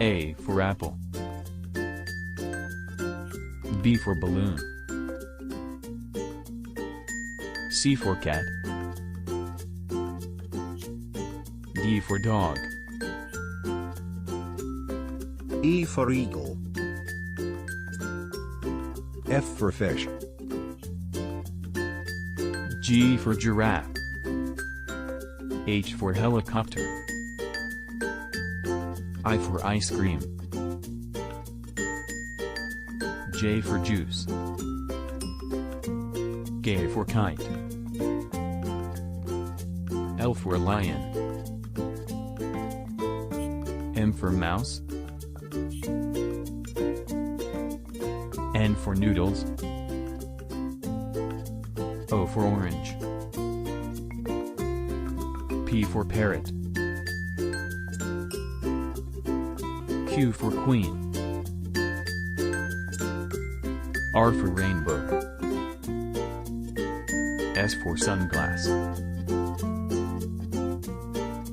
A for apple. B for balloon. C for cat. D for dog. E for eagle. F for fish. G for giraffe. H for helicopter. I for ice cream. J for juice. K for kite. L for lion. M for mouse. N for noodles. O for orange. P for parrot. Q for queen. R for rainbow. S for sunglass.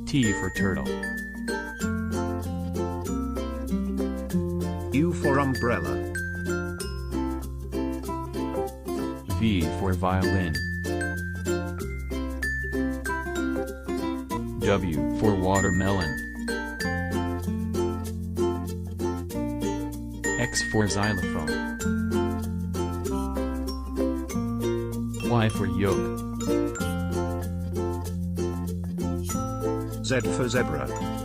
T for turtle. U for umbrella. V for violin. W for watermelon. X for xylophone. Y for yolk. Z for zebra.